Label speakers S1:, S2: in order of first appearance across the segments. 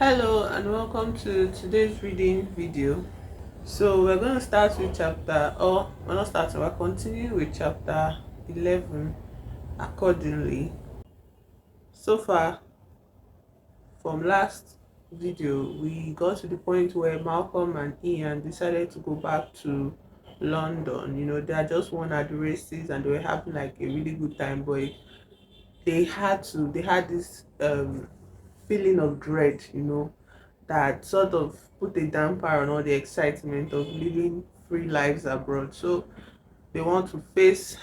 S1: Hello and welcome to today's reading video. So we're going to start with chapter, or we're not starting, we're continuing with chapter 11 accordingly. So far from last video, we got to the point where Malcolm and Ian decided to go back to London. They had just won at the races and they were having like a really good time, but they had this feeling of dread, that sort of put a damper on all the excitement of living free lives abroad. So they want to face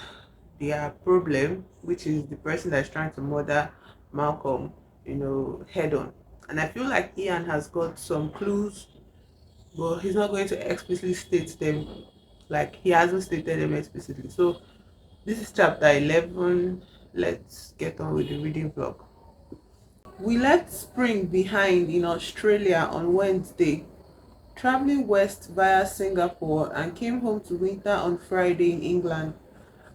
S1: their problem, which is the person that's trying to murder Malcolm, head on. And I feel like Ian has got some clues, but he's not going to explicitly state them. Like he hasn't stated them explicitly. So this is chapter 11. Let's get on with the reading vlog. We left spring behind in Australia on Wednesday, traveling west via Singapore, and came home to winter on Friday in England.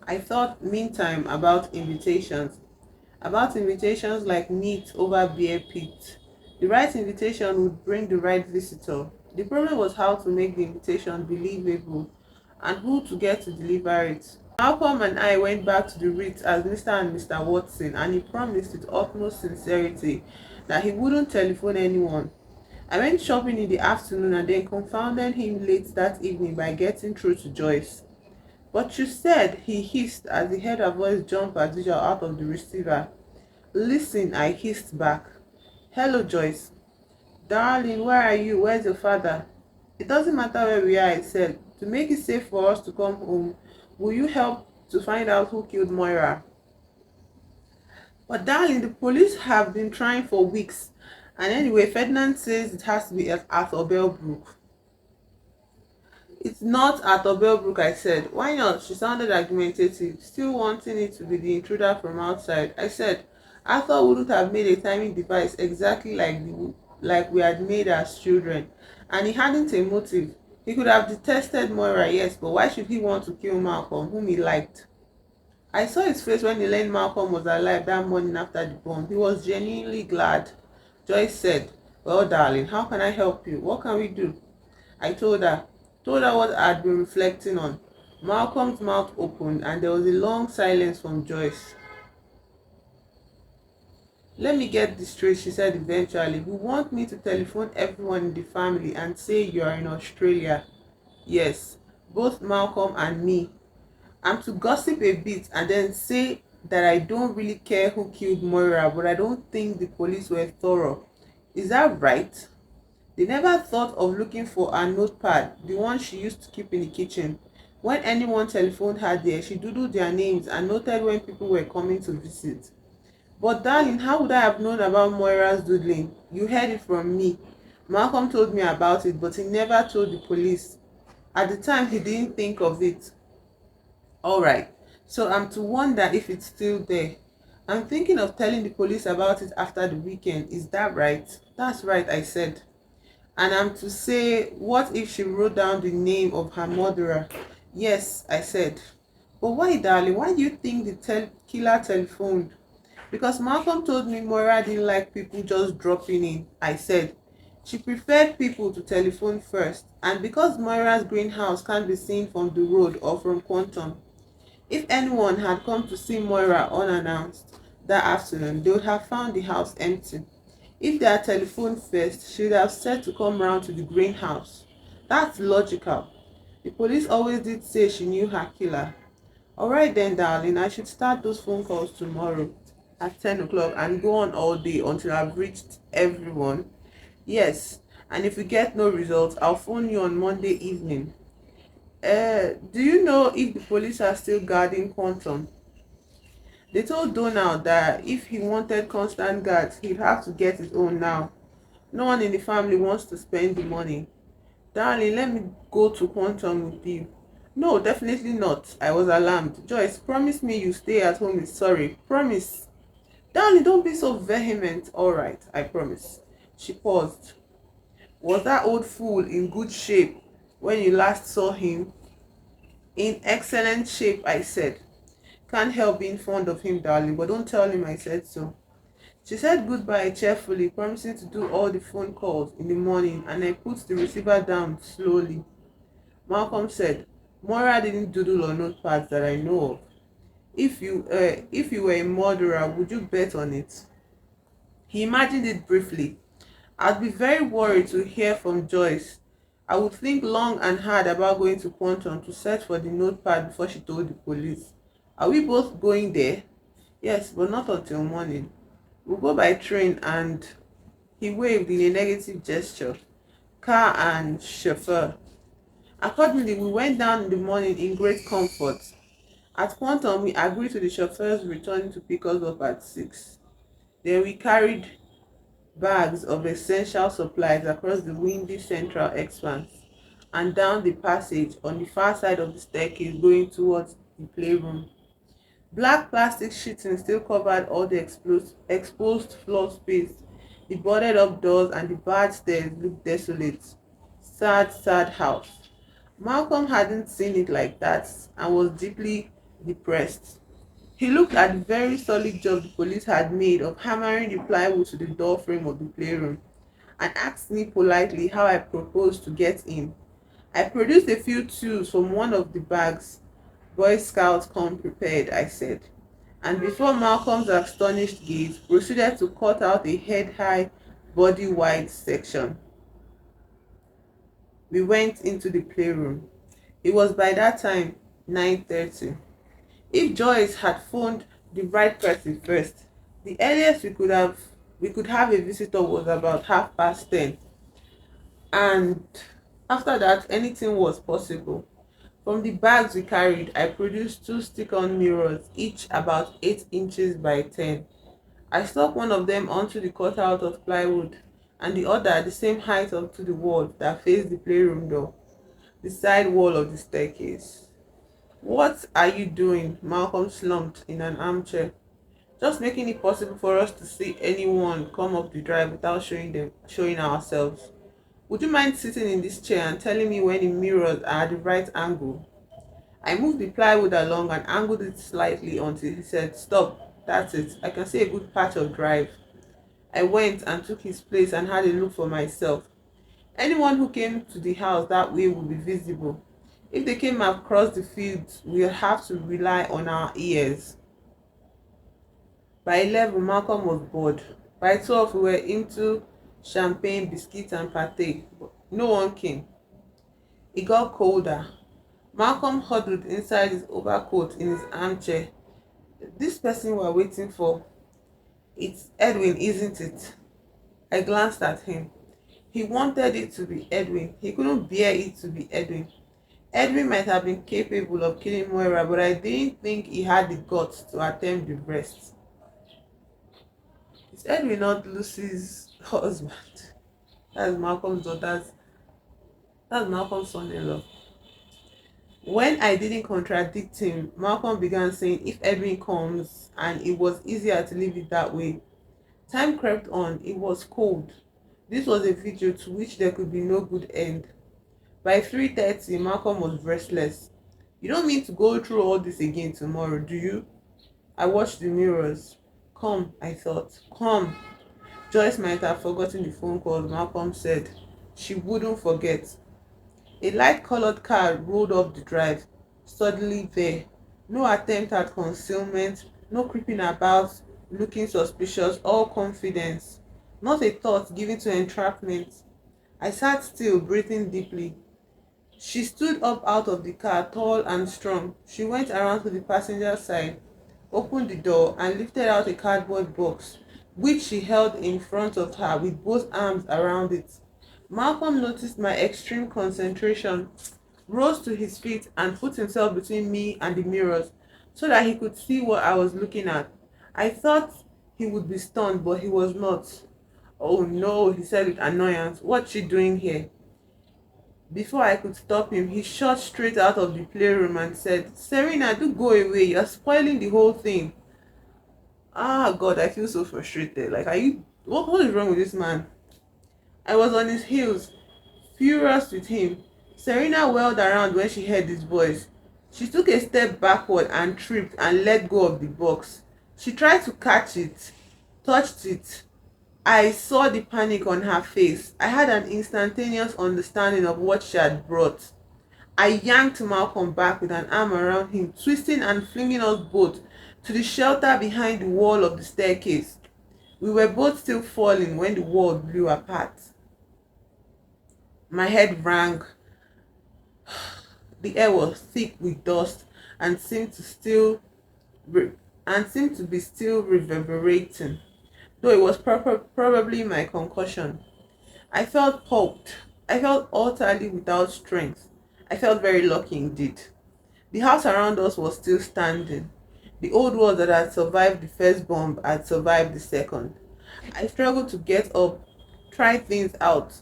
S1: I thought meantime about invitations like meat over beer pit. The right invitation would bring the right visitor. The problem was how to make the invitation believable and who to get to deliver it. Malcolm and I went back to the Ritz as Mr. and Mr. Watson, and he promised with utmost sincerity that he wouldn't telephone anyone. I went shopping in the afternoon and then confounded him late that evening by getting through to Joyce. "But you said," he hissed as he heard her voice jump as usual out of the receiver. "Listen," I hissed back. "Hello, Joyce." "Darling, where are you? Where's your father?" "It doesn't matter where we are," I said. "To make it safe for us to come home, will you help to find out who killed Moira?" "But darling, the police have been trying for weeks. And anyway, Ferdinand says it has to be at Arthur Belbrook." "It's not Arthur Belbrook," I said. "Why not?" She sounded argumentative, still wanting it to be the intruder from outside. I said, "Arthur wouldn't have made a timing device exactly like we had made as children. And he hadn't a motive. He could have detested Moira, yes, but why should he want to kill Malcolm, whom he liked?" I saw his face when he learned Malcolm was alive that morning after the bomb. He was genuinely glad. Joyce said, "Well, darling, how can I help you? What can we do?" I told her what I had been reflecting on. Malcolm's mouth opened and there was a long silence from Joyce. "Let me get this straight," she said eventually. "You want me to telephone everyone in the family and say you are in Australia?" "Yes, both Malcolm and me. I'm to gossip a bit and then say that I don't really care who killed Moira, but I don't think the police were thorough. Is that right?" They never thought of looking for her notepad, the one she used to keep in the kitchen. When anyone telephoned her there, she doodled their names and noted when people were coming to visit. "But darling, how would I have known about Moira's doodling? You heard it from me. Malcolm told me about it, but he never told the police. At the time, he didn't think of it." "All right, so I'm to wonder if it's still there." "I'm thinking of telling the police about it after the weekend. Is that right?" "That's right," I said. "And I'm to say, what if she wrote down the name of her murderer?" "Yes," I said. "But why, darling? Why do you think the killer telephoned?" "Because Malcolm told me Moira didn't like people just dropping in," I said. "She preferred people to telephone first, and because Moira's greenhouse can't be seen from the road or from Quantum. If anyone had come to see Moira unannounced that afternoon, they would have found the house empty. If they had telephoned first, she would have said to come round to the greenhouse. That's logical. The police always did say she knew her killer." "All right then, darling, I should start those phone calls tomorrow at 10 o'clock and go on all day until I've reached everyone." "Yes, and if we get no results, I'll phone you on Monday evening." Do you know if the police are still guarding Quantum?" "They told Donald that if he wanted constant guards, he'd have to get his own now. No one in the family wants to spend the money." "Darling, let me go to Quantum with you." "No, definitely not." I was alarmed. "Joyce, promise me you stay at home with Sorry. Promise." "Darling, don't be so vehement." "All right, I promise." She paused. "Was that old fool in good shape when you last saw him?" "In excellent shape," I said. "Can't help being fond of him, darling, but don't tell him I said so." She said goodbye cheerfully, promising to do all the phone calls in the morning, and I put the receiver down slowly. Malcolm said, Moira didn't doodle on notepads that I know of. If you were a murderer, would you bet on it? He imagined it briefly. I'd be very worried to hear from Joyce. I would think long and hard about going to Quantum to search for the notepad before she told the police. Are we both going there? Yes, but not until morning. We'll go by train, and he waved in a negative gesture. Car and chauffeur. Accordingly, we went down in the morning in great comfort. At Quantum, we agreed to the chauffeurs returning to pick us up at 6. Then we carried bags of essential supplies across the windy central expanse and down the passage on the far side of the staircase going towards the playroom. Black plastic sheeting still covered all the exposed floor space. The boarded up doors and the barred stairs looked desolate. Sad, sad house. Malcolm hadn't seen it like that and was deeply depressed. He looked at the very solid job the police had made of hammering the plywood to the door frame of the playroom and asked me politely how I proposed to get in. I produced a few tools from one of the bags. Boy Scouts come prepared, I said, and before Malcolm's astonished gaze, proceeded to cut out a head-high, body-wide section. We went into the playroom. It was by that time 9:30. If Joyce had phoned the right person first, the earliest we could have a visitor was about 10:30, and after that anything was possible. From the bags we carried, I produced two stick-on mirrors, each about 8 inches by 10. I stuck one of them onto the cutout of plywood, and the other the same height up to the wall that faced the playroom door, the side wall of the staircase. What are you doing? Malcolm slumped in an armchair. Just making it possible for us to see anyone come up the drive without showing ourselves. Would you mind sitting in this chair and telling me when the mirrors are at the right angle? I moved the plywood along and angled it slightly until he said, Stop, that's it. I can see a good patch of drive. I went and took his place and had a look for myself. Anyone who came to the house that way would be visible. If they came across the fields, we'll have to rely on our ears. By 11, Malcolm was bored. By 12, we were into champagne, biscuits, and pate. But no one came. It got colder. Malcolm huddled inside his overcoat in his armchair. This person we're waiting for, it's Edwin, isn't it? I glanced at him. He wanted it to be Edwin. He couldn't bear it to be Edwin. Edwin might have been capable of killing Moira, but I didn't think he had the guts to attempt the rest. Is Edwin not Lucy's husband? That's Malcolm's daughter's. That's Malcolm's son-in-law. When I didn't contradict him, Malcolm began saying if Edwin comes, and it was easier to leave it that way. Time crept on. It was cold. This was a vigil to which there could be no good end. By 3:30, Malcolm was restless. You don't mean to go through all this again tomorrow, do you? I watched the mirrors. Come, I thought. Come. Joyce might have forgotten the phone calls, Malcolm said. She wouldn't forget. A light-colored car rolled up the drive, suddenly there. No attempt at concealment, no creeping about, looking suspicious, all confidence. Not a thought given to entrapment. I sat still, breathing deeply. She stood up out of the car, tall and strong. She went around to the passenger side, opened the door, and lifted out a cardboard box, which she held in front of her with both arms around it. Malcolm noticed my extreme concentration, rose to his feet, and put himself between me and the mirrors so that he could see what I was looking at. I thought he would be stunned, but he was not. Oh no, he said with annoyance. What's she doing here? Before I could stop him, he shot straight out of the playroom and said, Serena, do go away. You're spoiling the whole thing. Ah, God, I feel so frustrated. Like, what is wrong with this man? I was on his heels, furious with him. Serena whirled around when she heard his voice. She took a step backward and tripped and let go of the box. She tried to catch it. touched it. I saw the panic on her face. I had an instantaneous understanding of what she had brought. I yanked Malcolm back with an arm around him, twisting and flinging us both to the shelter behind the wall of the staircase. We were both still falling when the wall blew apart. My head rang. The air was thick with dust and re- seemed to be still reverberating, though it was probably my concussion. I felt pulped. I felt utterly without strength. I felt very lucky indeed. The house around us was still standing. The old walls that had survived the first bomb had survived the second. I struggled to get up, try things out.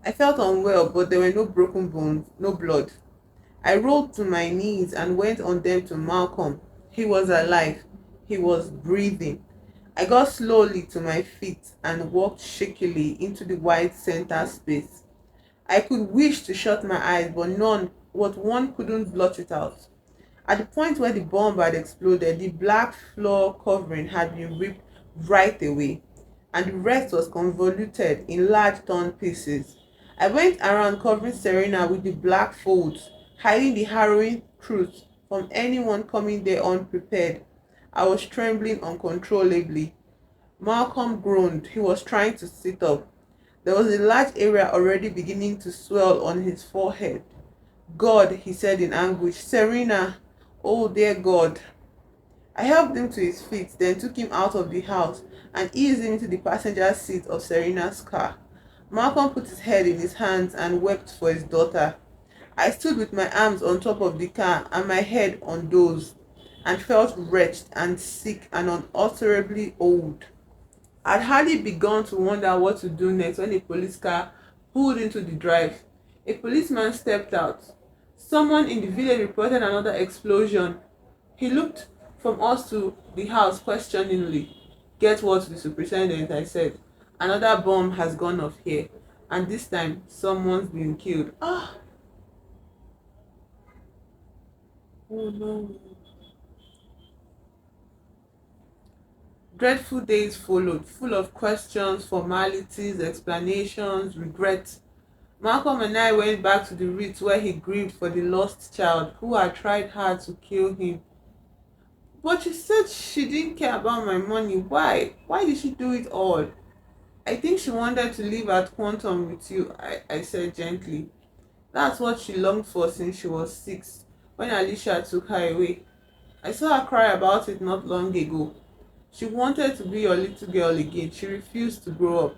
S1: I felt unwell, but there were no broken bones, no blood. I rolled to my knees and went on them to Malcolm. He was alive. He was breathing. I got slowly to my feet and walked shakily into the wide center space. I could wish to shut my eyes, but one couldn't blot it out. At the point where the bomb had exploded, the black floor covering had been ripped right away, and the rest was convoluted in large torn pieces. I went around covering Serena with the black folds, hiding the harrowing truth from anyone coming there unprepared. I was trembling uncontrollably. Malcolm groaned. He was trying to sit up. There was a large area already beginning to swell on his forehead. God, he said in anguish. Serena, oh dear God. I helped him to his feet, then took him out of the house and eased him into the passenger seat of Serena's car. Malcolm put his head in his hands and wept for his daughter. I stood with my arms on top of the car and my head on those, and felt wretched and sick and unutterably old. I'd hardly begun to wonder what to do next when a police car pulled into the drive. A policeman stepped out. Someone in the village reported another explosion. He looked from us to the house questioningly. Get what, the superintendent, I said. Another bomb has gone off here, and this time someone's been killed. Ah, oh no. Dreadful days followed, full of questions, formalities, explanations, regrets. Malcolm and I went back to the Ritz where he grieved for the lost child who had tried hard to kill him. But she said she didn't care about my money. Why? Why did she do it all? I think she wanted to live at Quantum with you, I said gently. That's what she longed for since she was 6, when Alicia took her away. I saw her cry about it not long ago. She wanted to be your little girl again. She refused to grow up.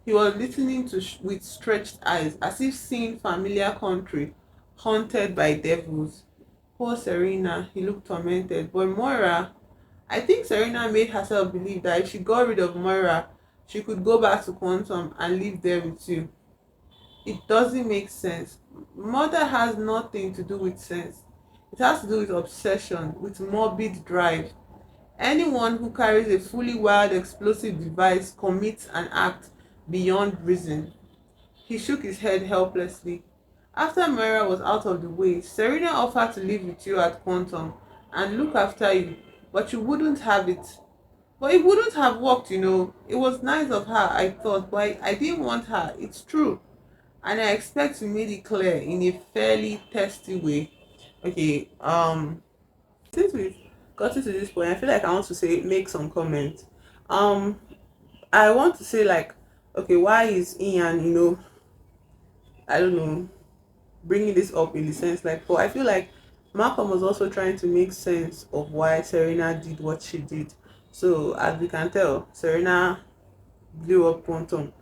S1: He was listening with stretched eyes, as if seeing familiar country haunted by devils. Poor Serena, he looked tormented. But Moira, I think Serena made herself believe that if she got rid of Moira, she could go back to Quantum and live there with you. It doesn't make sense. Murder has nothing to do with sense. It has to do with obsession, with morbid drive. Anyone who carries a fully wired explosive device commits an act beyond reason. He shook his head helplessly. After Moira was out of the way, Serena offered to live with you at Quantum and look after you, but you wouldn't have it. But it wouldn't have worked, you know. It was nice of her, I thought, but I didn't want her. It's true. And I expect we made it clear in a fairly testy way. Okay, since we've gotten to this point, I feel like I want to say make some comments. Um, I want to say like, okay, why is Ian, I don't know, bringing this up in the sense like, but I feel like Malcolm was also trying to make sense of why Serena did what she did. So as we can tell, Serena blew up Quantum,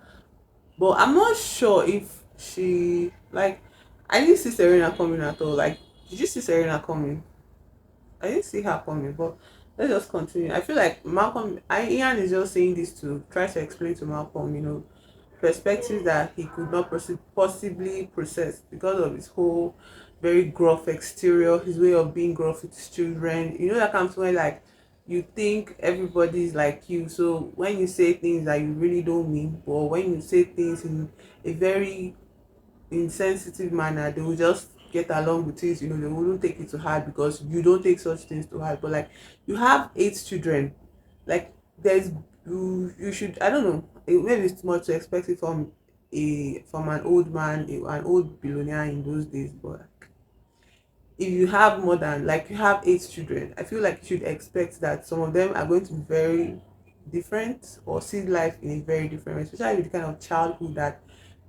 S1: but I'm not sure if she like. I didn't see Serena coming at all. Like, did you see Serena coming? I didn't see her coming, but let's just continue. I feel like Ian is just saying this to try to explain to Malcolm, perspectives that he could not possibly process because of his whole very gruff exterior, his way of being gruff with his children. You know, that comes when like you think everybody's like you, so when you say things that you really don't mean, or when you say things in a very insensitive manner, they will just get along with it. They wouldn't take it to heart because you don't take such things to heart. But like, you have 8 children, like there's You should, I don't know, maybe it's too much to expect it from an old man, an old billionaire in those days, but if you have more than, like, you have 8 children, I feel like you should expect that some of them are going to be very different or see life in a very different way, especially with the kind of childhood that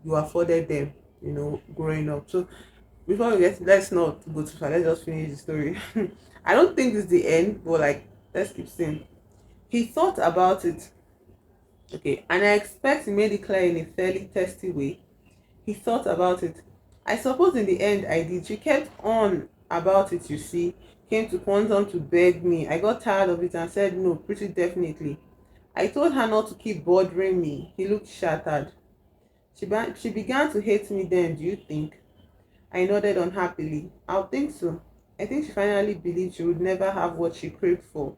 S1: you afforded them, growing up. So before we get, let's not go too far, let's just finish the story. I don't think it's the end, but like, let's keep seeing. He thought about it, okay, and I expect he made it clear in a fairly testy way. He thought about it. I suppose in the end I did. She kept on about it, you see. Came to Quantum to beg me. I got tired of it and said no, pretty definitely. I told her not to keep bothering me. He looked shattered. She began to hate me then, do you think? I nodded unhappily. I think so. I think she finally believed she would never have what she craved for.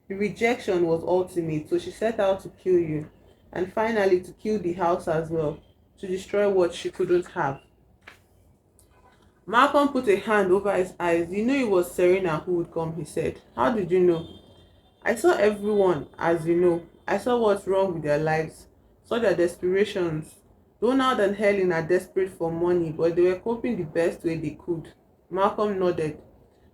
S1: The rejection was ultimate, so she set out to kill you. And finally to kill the house as well. To destroy what she couldn't have. Malcolm put a hand over his eyes. You knew it was Serena who would come, he said. How did you know? I saw everyone, as you know. I saw what's wrong with their lives, saw their desperations. Donald and Helen are desperate for money, but they were coping the best way they could. Malcolm nodded.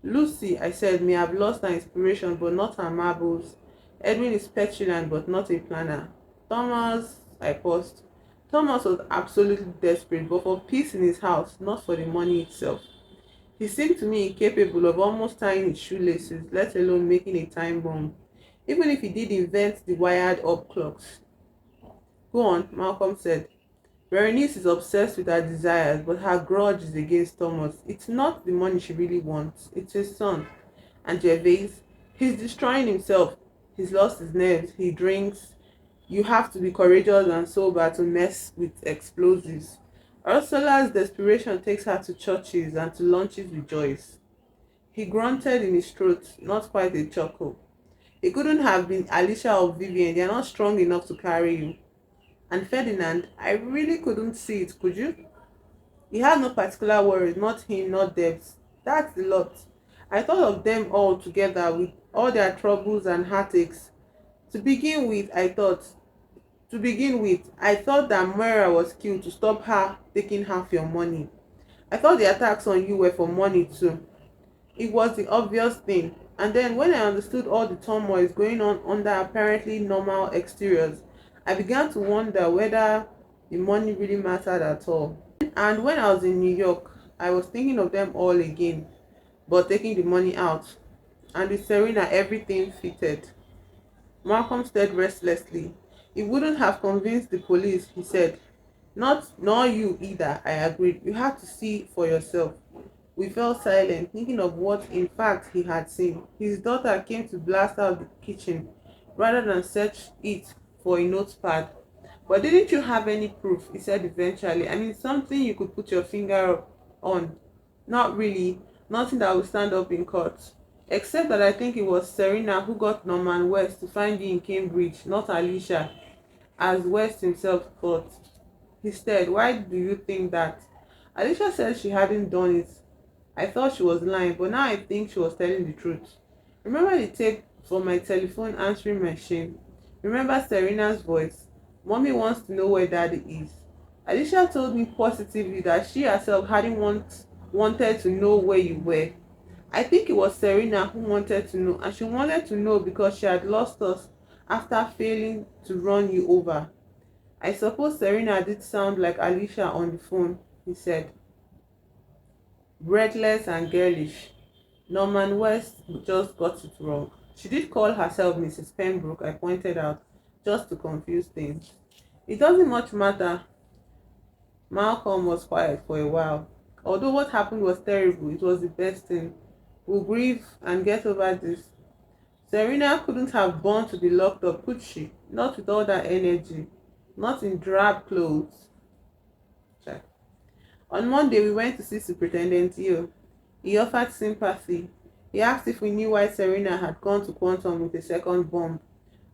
S1: Lucy, I said, may have lost her inspiration, but not her marbles. Edwin is petulant, but not a planner. Thomas, I paused. Thomas was absolutely desperate, but for peace in his house, not for the money itself. He seemed to me incapable of almost tying his shoelaces, let alone making a time bomb, even if he did invent the wired up clocks. Go on, Malcolm said. Berenice is obsessed with her desires, but her grudge is against Thomas. It's not the money she really wants, it's his son. And Gervais, he's destroying himself. He's lost his nerves, he drinks. You have to be courageous and sober to mess with explosives. Ursula's desperation takes her to churches and to lunches with Joyce. He grunted in his throat, not quite a chuckle. It couldn't have been Alicia or Vivian, they are not strong enough to carry you. And Ferdinand, I really couldn't see it, could you? He had no particular worries, not him, not Debs. That's the lot. I thought of them all together with all their troubles and heartaches. To begin with, I thought that Moira was killed to stop her taking half your money. I thought the attacks on you were for money too. It was the obvious thing. And then when I understood all the turmoil is going on under apparently normal exteriors, I began to wonder whether the money really mattered at all. And when I was in New York, I was thinking of them all again, but taking the money out. And with Serena, everything fitted. Malcolm stared restlessly. It wouldn't have convinced the police, he said. Not nor you either, I agreed. You have to see for yourself. We fell silent, thinking of what in fact he had seen. His daughter came to blast out the kitchen rather than search it for a notepad. But didn't you have any proof? He said eventually. I mean, something you could put your finger on. Not really. Nothing that would stand up in court. Except that I think it was Serena who got Norman West to find you in Cambridge, not Alicia, as West himself thought. He said, why do you think that? Alicia said she hadn't done it. I thought she was lying, but now I think she was telling the truth. Remember the tape from my telephone answering machine? Remember Serena's voice? Mommy wants to know where Daddy is. Alicia told me positively that she herself hadn't wanted to know where you were. I think it was Serena who wanted to know, and she wanted to know because she had lost us after failing to run you over. I suppose Serena did sound like Alicia on the phone, he said. Breathless and girlish. Norman West just got it wrong. She did call herself Mrs. Pembroke, I pointed out, just to confuse things. It doesn't much matter. Malcolm was quiet for a while. Although what happened was terrible, it was the best thing. We'll grieve and get over this. Serena couldn't have borne to be locked up, could she? Not with all that energy. Not in drab clothes. Check. On Monday, we went to see Superintendent Hill. He offered sympathy. He asked if we knew why Serena had gone to Quantum with a second bomb,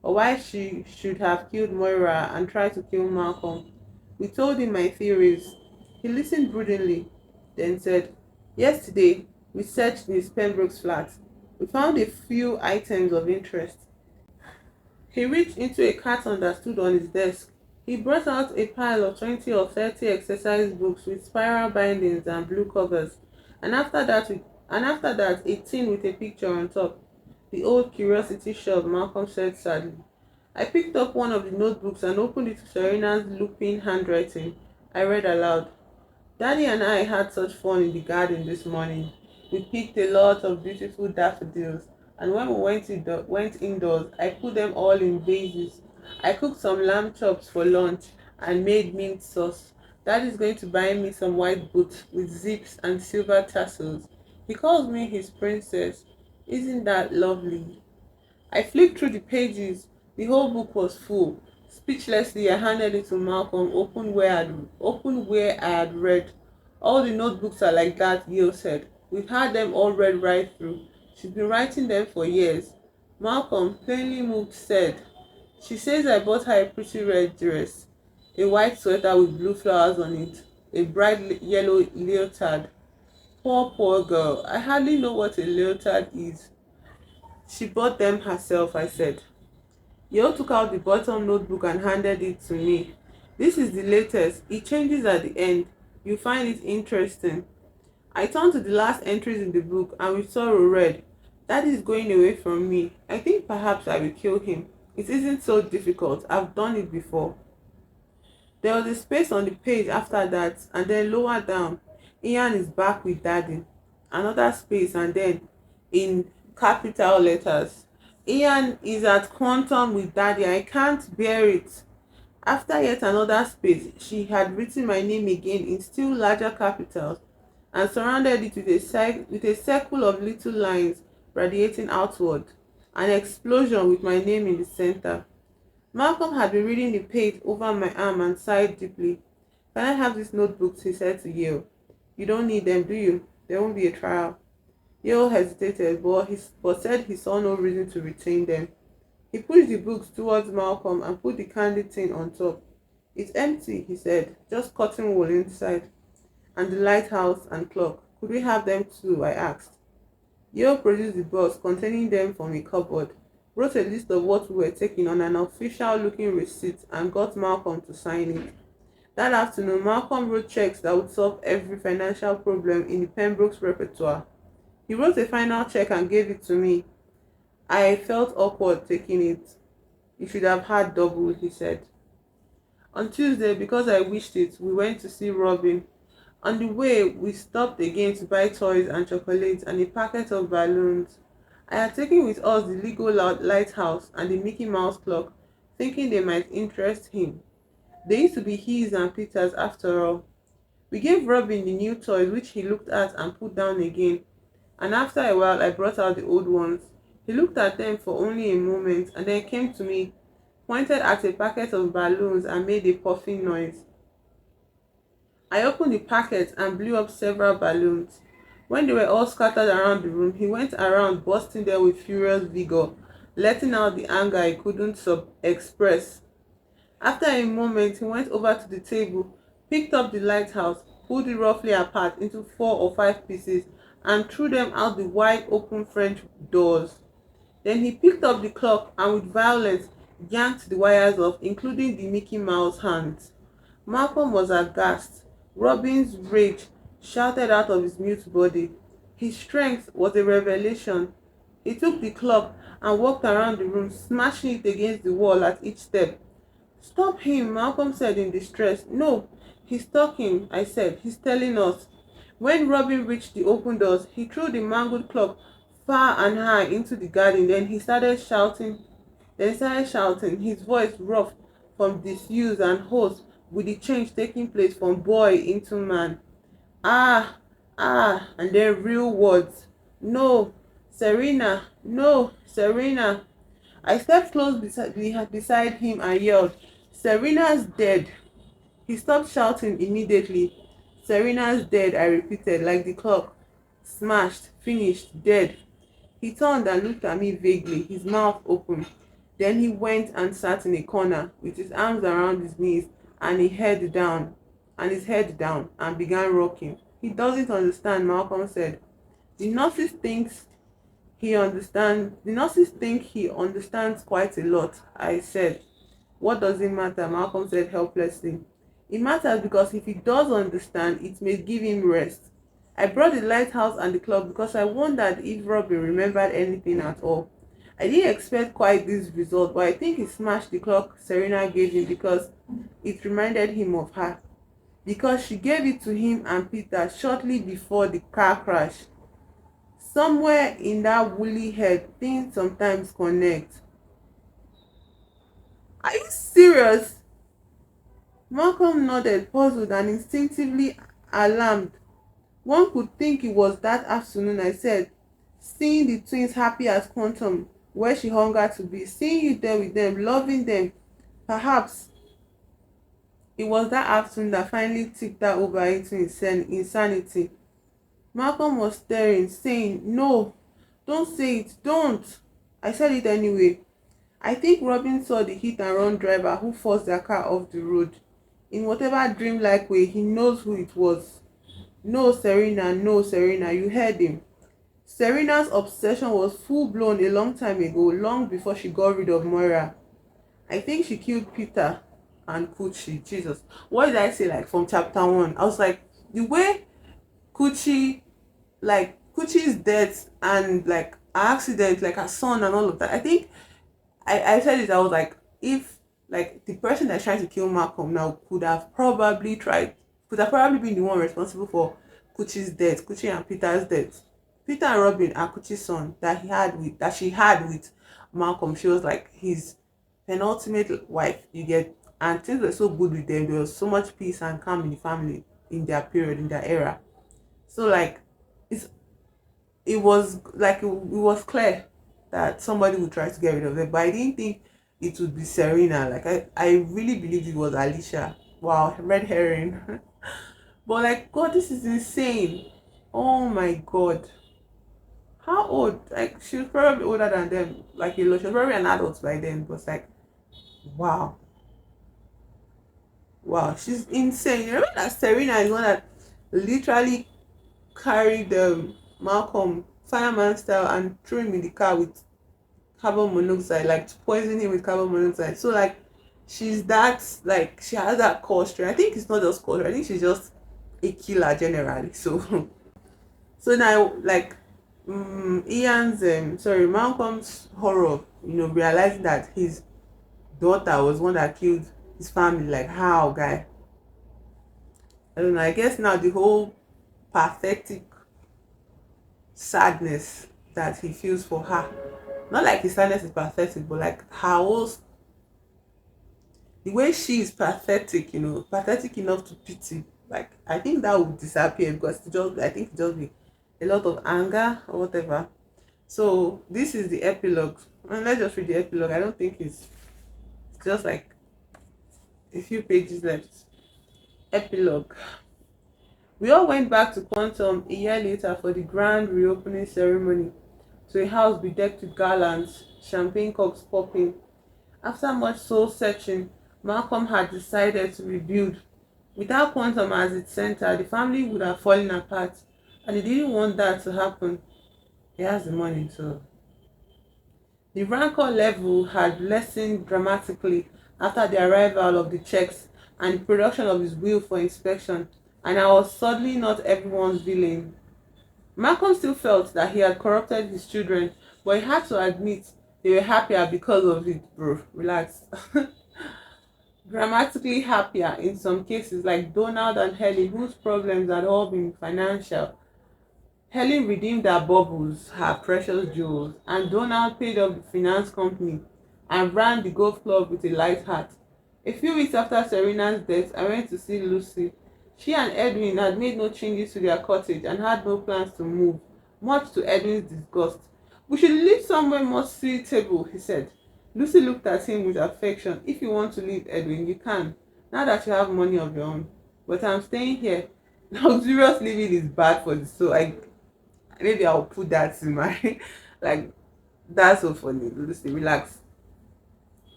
S1: or why she should have killed Moira and tried to kill Malcolm. We told him my theories. He listened broodingly, then said, yesterday, we searched Miss Pembroke's flat. We found a few items of interest. He reached into a carton that stood on his desk. He brought out a pile of 20 or 30 exercise books with spiral bindings and blue covers, and after that, a tin with a picture on top. The old curiosity shop, Malcolm said sadly. I picked up one of the notebooks and opened it to Serena's looping handwriting. I read aloud. Daddy and I had such fun in the garden this morning. We picked a lot of beautiful daffodils, and when we went indoors, I put them all in vases. I cooked some lamb chops for lunch and made mint sauce. Daddy's going to buy me some white boots with zips and silver tassels. He calls me his princess. Isn't that lovely? I flipped through the pages. The whole book was full. Speechlessly, I handed it to Malcolm, open where I had read. All the notebooks are like that, Yale said. We've had them all read right through. She's been writing them for years. Malcolm, plainly moved, said, she says I bought her a pretty red dress, a white sweater with blue flowers on it, a bright yellow leotard. Poor girl. I hardly know what a leotard is. She bought them herself, I said. Yo took out the bottom notebook and handed it to me. This is the latest. It changes at the end. You find it interesting. I turned to the last entries in the book and with sorrow read, Daddy is going away from me. I think perhaps I will kill him. It isn't so difficult. I've done it before. There was a space on the page after that, and then lower down, Ian is back with Daddy. Another space, and then in capital letters, Ian is at quantum with Daddy. I can't bear it. After yet another space, she had written my name again in still larger capitals and surrounded it with a circle of little lines radiating outward, an explosion with my name in the center. Malcolm had been reading the page over my arm and sighed deeply. Can I have these notebooks? He said to Yale. You don't need them, do you? There won't be a trial. Yale hesitated, but said he saw no reason to retain them. He pushed the books towards Malcolm and put the candy tin on top. It's empty, he said, just cotton wool inside. And the lighthouse and clock. Could we have them too? I asked. Yale produced the box containing them from a cupboard, wrote a list of what we were taking on an official-looking receipt, and got Malcolm to sign it. That afternoon, Malcolm wrote checks that would solve every financial problem in the Pembrokes repertoire. He wrote a final check and gave it to me. I felt awkward taking it. You should have had double, he said. On Tuesday, because I wished it, we went to see Robin. On the way, we stopped again to buy toys and chocolates and a packet of balloons. I had taken with us the Lego lighthouse and the Mickey Mouse clock, thinking they might interest him. They used to be his and Peter's after all. We gave Robin the new toys, which he looked at and put down again, and after a while I brought out the old ones. He looked at them for only a moment and then came to me, pointed at a packet of balloons and made a puffing noise. I opened the packet and blew up several balloons. When they were all scattered around the room, he went around bursting them with furious vigor, letting out the anger he couldn't express. After a moment, he went over to the table, picked up the lighthouse, pulled it roughly apart into 4 or 5 pieces, and threw them out the wide open French doors. Then he picked up the clock and with violence yanked the wires off, including the Mickey Mouse hands. Malcolm was aghast. Robin's rage shouted out of his mute body. His strength was a revelation. He took the clock and walked around the room, smashing it against the wall at each step. Stop him, Malcolm said in distress. No, he's talking, I said. He's telling us. When Robin reached the open doors, he threw the mangled clock far and high into the garden. Then he started shouting, his voice rough from disuse and hoarse with the change taking place from boy into man. Ah, and then real words. No, Serena, no, Serena. I stepped close beside him and yelled, Serena's dead. He stopped shouting immediately. Serena's dead, I repeated, like the clock. Smashed, finished, dead. He turned and looked at me vaguely, his mouth open. Then he went and sat in a corner with his arms around his knees and his head down, and began rocking. He doesn't understand, Malcolm said. The nurses thinks he understands. The nurses think he understands quite a lot. I said, what does it matter? Malcolm said helplessly. It matters because if he does understand, it may give him rest. I brought the lighthouse and the clock because I wondered if Robin remembered anything at all. I didn't expect quite this result, but I think he smashed the clock Serena gave him because it reminded him of her. Because she gave it to him and Peter shortly before the car crash. Somewhere in that woolly head, things sometimes connect. Are you serious? Malcolm nodded, puzzled and instinctively alarmed. One could think it was that afternoon, I said, seeing the twins happy as quantum, where she hungered to be, seeing you there with them, loving them. Perhaps it was that afternoon that finally tipped her over into insanity. Malcolm was staring, saying, no, don't say it, don't. I said it anyway. I think Robin saw the hit and run driver who forced their car off the road. In whatever dreamlike way, he knows who it was. No, Serena, you heard him. Serena's obsession was full blown a long time ago, long before she got rid of Moira. I think she killed Peter and Kuchi. Jesus. What did I say, like, from chapter 1? I was like, the way Kuchi, like, Kuchi's death and, like, her accident, like, her son and all of that. I think I said it, I was like, if, like, the person that's trying to kill Malcolm now could have probably been the one responsible for Kuchi's death, Kuchi and Peter's death. Peter and Robin are Kuchi's son that she had with Malcolm. She was like his penultimate wife, you get, and things were so good with them. There was so much peace and calm in the family in their period, in their era. So like it was like it was clear that somebody would try to get rid of them, but I didn't think it would be Serena. Like I really believed it was Alicia. Wow, red herring. But like, God, this is insane. Oh my God. How old? Like, she was probably older than them. Like, you know, she was probably an adult by then. But it's like, wow. Wow, she's insane. You remember that Serena is one that literally carried Malcolm fireman style and threw him in the car with carbon monoxide, like to poison him with carbon monoxide. So like, she's that, like, she has that culture. I think it's not just culture. I think she's just a killer generally. So so now, like, Malcolm's horror, realizing that his daughter was one that killed his family. Like, how, guy? I don't know. I guess now the whole pathetic sadness that he feels for her, not like his sadness is pathetic, but like her whole, the way she is pathetic, pathetic enough to pity. Like, I think that would disappear because I think it just be a lot of anger or whatever. So this is the epilogue, and let's just read the epilogue. I don't think it's just like a few pages left. Epilogue. We all went back to Quantum a year later for the grand reopening ceremony, to a house bedecked with garlands, champagne corks popping. After much soul searching, Malcolm had decided to rebuild. Without Quantum as its center, the family would have fallen apart, and he didn't want that to happen. He has the money too. The rancor level had lessened dramatically after the arrival of the checks and the production of his will for inspection, and I was suddenly not everyone's villain. Malcolm still felt that he had corrupted his children, but he had to admit they were happier because of it, bro. Relax. Dramatically happier in some cases, like Donald and Helen, whose problems had all been financial. Helen redeemed her bubbles, her precious jewels, and Donald paid off the finance company and ran the golf club with a light heart. A few weeks after Serena's death, I went to see Lucy. She and Edwin had made no changes to their cottage and had no plans to move, much to Edwin's disgust. "We should live somewhere more suitable," he said. Lucy looked at him with affection. "If you want to leave, Edwin, you can, now that you have money of your own. But I'm staying here." Luxurious living is bad for the soul. Maybe I'll put that in my like, that's so funny. Lucy, relax.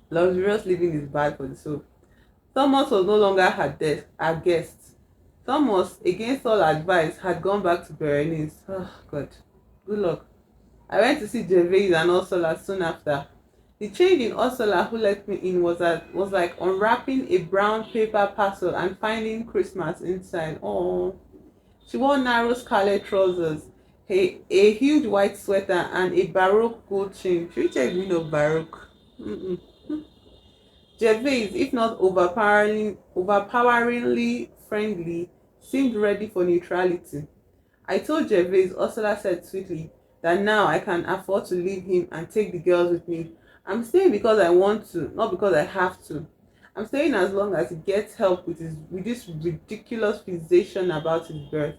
S1: Luxurious living is bad for the soul. Thomas was no longer her guest. Thomas, against all advice, had gone back to Berenice. Oh God, good luck. I went to see Gervais and Ursula soon after. The change in Ursula, who let me in, was like unwrapping a brown paper parcel and finding Christmas inside. Oh, she wore narrow scarlet trousers, a huge white sweater, and a baroque gold chain. Should we check the meaning of baroque? Mm-mm. Gervais, if not overpoweringly friendly, seemed ready for neutrality. I told Gervais, Ursula said sweetly, that now I can afford to leave him and take the girls with me. I'm staying because I want to, not because I have to. I'm staying as long as he gets help with this ridiculous fixation about his birth.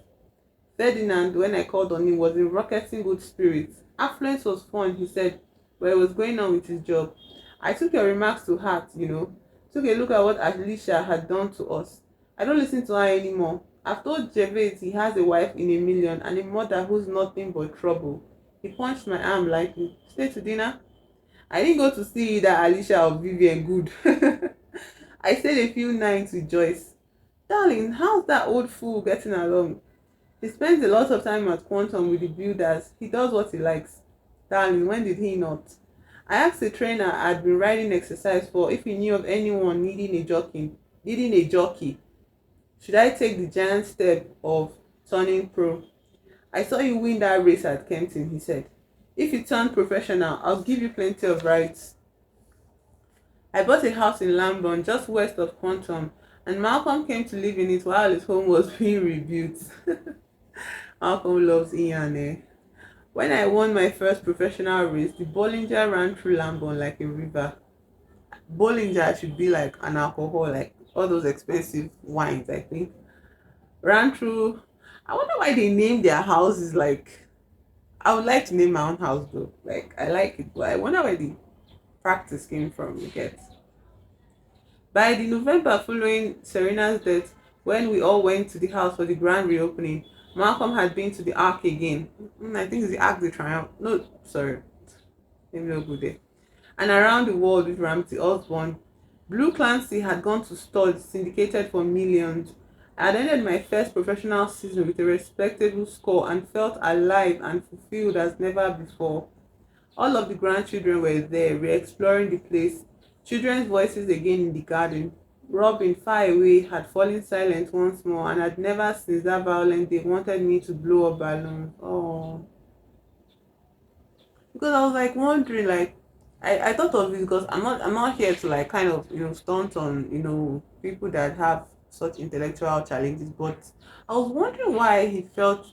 S1: Ferdinand, when I called on him, was in rocketing good spirits. Affluence was fun, he said, but he was going on with his job. I took your remarks to heart, you know. Took a look at what Alicia had done to us. I don't listen to her anymore. I've told Gervais he has a wife in a million and a mother who's nothing but trouble. He punched my arm lightly. Stay to dinner? I didn't go to see either Alicia or Vivian good. I stayed a few nights with Joyce. Darling, how's that old fool getting along? He spends a lot of time at Quantum with the builders. He does what he likes. Darling, when did he not? I asked the trainer I'd been riding exercise for if he knew of anyone needing a jockey. Should I take the giant step of turning pro? I saw you win that race at Kempton, he said. If you turn professional, I'll give you plenty of rides. I bought a house in Lambton, just west of Quantum, and Malcolm came to live in it while his home was being rebuilt. Malcolm loves Ian, eh? When I won my first professional race, the Bollinger ran through Lambton like a river. Bollinger should be like an alcohol, like all those expensive wines, I think. Ran through. I wonder why they named their houses like. I would like to name my own house though. Like I like it, but I wonder where the practice came from. You get. By the November following Serena's death, when we all went to the house for the grand reopening, Malcolm had been to the Ark again. I think it's the Arc de Triomphe. No, sorry. Let me not go there. And around the world with Ramsey Osborne. Blue Clancy had gone to studs syndicated for millions. I had ended my first professional season with a respectable score and felt alive and fulfilled as never before. All of the grandchildren were there, re-exploring the place. Children's voices again in the garden. Robin, far away, had fallen silent once more and had never since that violent day wanted me to blow up balloons. Oh, because I was like wondering, like I thought of it because I'm not here to like kind of stunt on people that have such intellectual challenges, but I was wondering why he felt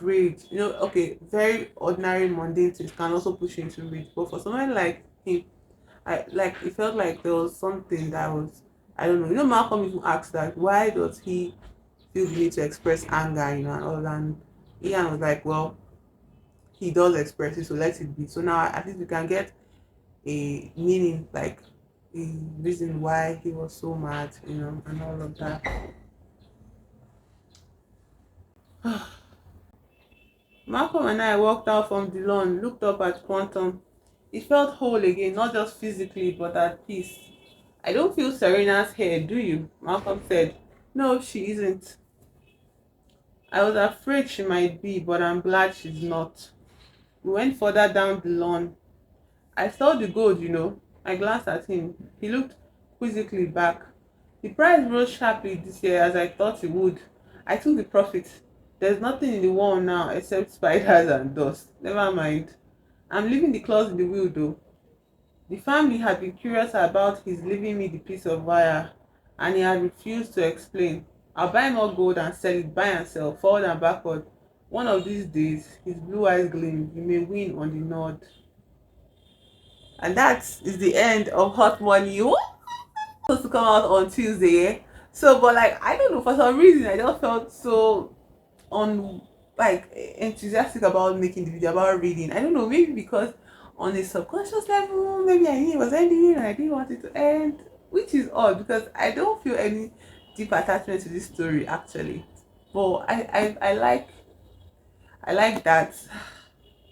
S1: rage. Okay, very ordinary mundane things can also push you into rage, but for someone like him, I like it felt like there was something that was, I don't know. Malcolm even asked that why does he feel the need to express anger, and all that. And Ian was like, well, he does express it, so let it be. So now at least we can get a meaning, like the reason why he was so mad, and all of that. Malcolm and I walked out from the lawn, looked up at Quantum. It felt whole again, not just physically, but at peace. I don't feel Serena's here, do you? Malcolm said. No, she isn't. I was afraid she might be, but I'm glad she's not. We went further down the lawn. I saw the gold. I glanced at him. He looked quizzically back. The price rose sharply this year as I thought it would. I took the profit. There's nothing in the wall now except spiders and dust. Never mind. I'm leaving the clause in the will though. The family had been curious about his leaving me the piece of wire, and he had refused to explain. I'll buy more gold and sell it, buy and sell, forward and backward. One of these days, his blue eyes gleamed. You may win on the nod. And that is the end of Hot Money. Supposed to come out on Tuesday. So, but like I don't know, for some reason I just felt so on like enthusiastic about making the video, about reading. I don't know, maybe because on a subconscious level, maybe I knew it was ending and I didn't want it to end, which is odd because I don't feel any deep attachment to this story actually. But I like that.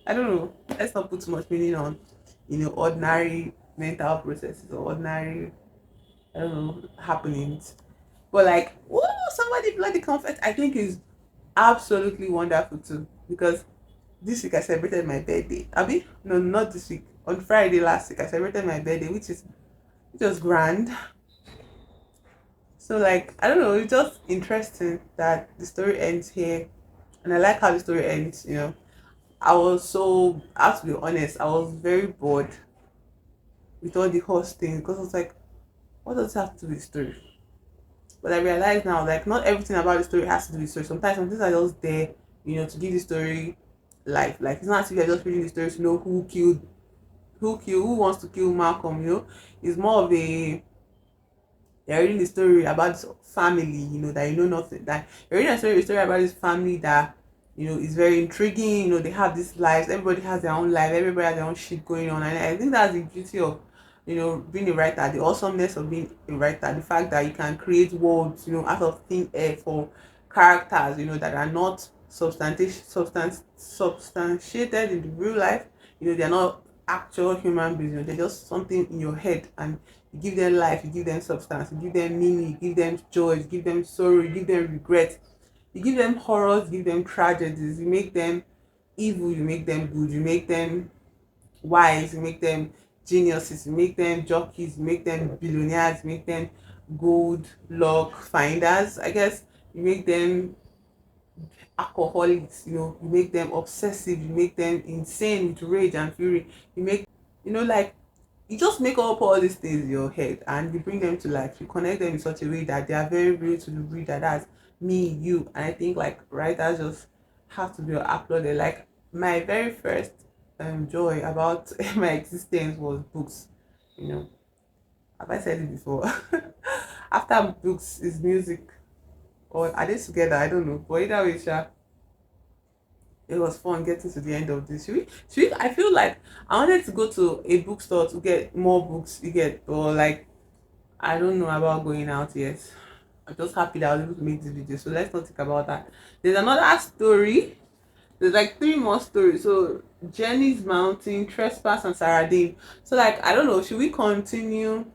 S1: I don't know. Let's not put too much meaning on ordinary mental processes or ordinary, I don't know, happenings. But like, somebody bloody comfort, I think is absolutely wonderful too, because this week I celebrated my birthday. Abi? No, not this week. On Friday last week I celebrated my birthday, which was grand. So like I don't know, it's just interesting that the story ends here, and I like how the story ends. I have to be honest, I was very bored with all the horse thing because I was like, what does it have to do with story? But I realize now, like, not everything about the story has to do with story. Sometimes some things are just there, to give the story life. Like, it's not as if you're just reading the story to know who wants to kill Malcolm. It's more of a they're reading the story about this family, that nothing. That you're reading a story about this family that is very intriguing. They have these lives. Everybody has their own life. Everybody has their own shit going on, and I think that's the beauty of being a writer. The awesomeness of being a writer. The fact that you can create worlds, out of thin air for characters, that are not substantiated in the real life. They're not actual human beings. They're just something in your head, and you give them life, you give them substance, you give them meaning, you give them joy, you give them sorrow, you give them regret, you give them horrors, you give them tragedies, you make them evil, you make them good, you make them wise, you make them geniuses, you make them jockeys, you make them billionaires, you make them gold luck finders, I guess. You make them alcoholics, you make them obsessive, you make them insane with rage and fury, you make like you just make up all these things in your head and you bring them to life. You connect them in such a way that they are very real to the reader. That's me, you. And I think like writers just have to be applauded. Like my very first joy about my existence was books. You know, have I said it before? After books is music. Or are they together? I don't know. But either way, Sha, it was fun getting to the end of this. I feel like I wanted to go to a bookstore to get more books. You get, or like I don't know about going out yet. I'm just happy that I was able to make this video. So let's not think about that. There's another story. There's like three more stories. So Jenny's Mountain, Trespass, and Saradine. So like I don't know. Should we continue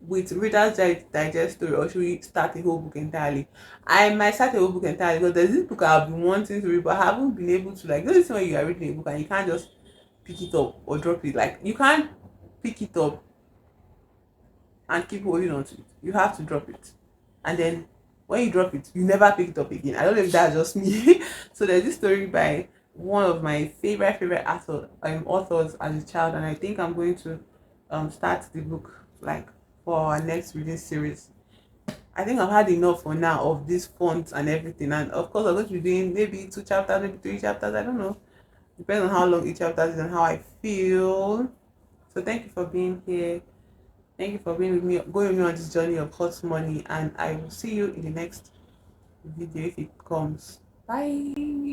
S1: with Reader's Digest story, or should we start a whole book entirely? I might start a whole book entirely because there's this book I've been wanting to read, but I haven't been able to. Like, this is when you are reading a book and you can't just pick it up or drop it. Like, you can't pick it up and keep holding on to it. You have to drop it. And then when you drop it, you never pick it up again. I don't know if that's just me. So there's this story by one of my favorite authors as a child, and I think I'm going to start the book like for our next reading series. I think I've had enough for now of these fonts and everything, and of course I'm going to be doing maybe 2 chapters, maybe 3 chapters. I don't know. Depends on how long each chapter is and how I feel. So thank you for being here. Thank you for being with me, going with me on this journey of hot money, and I will see you in the next video if it comes. Bye.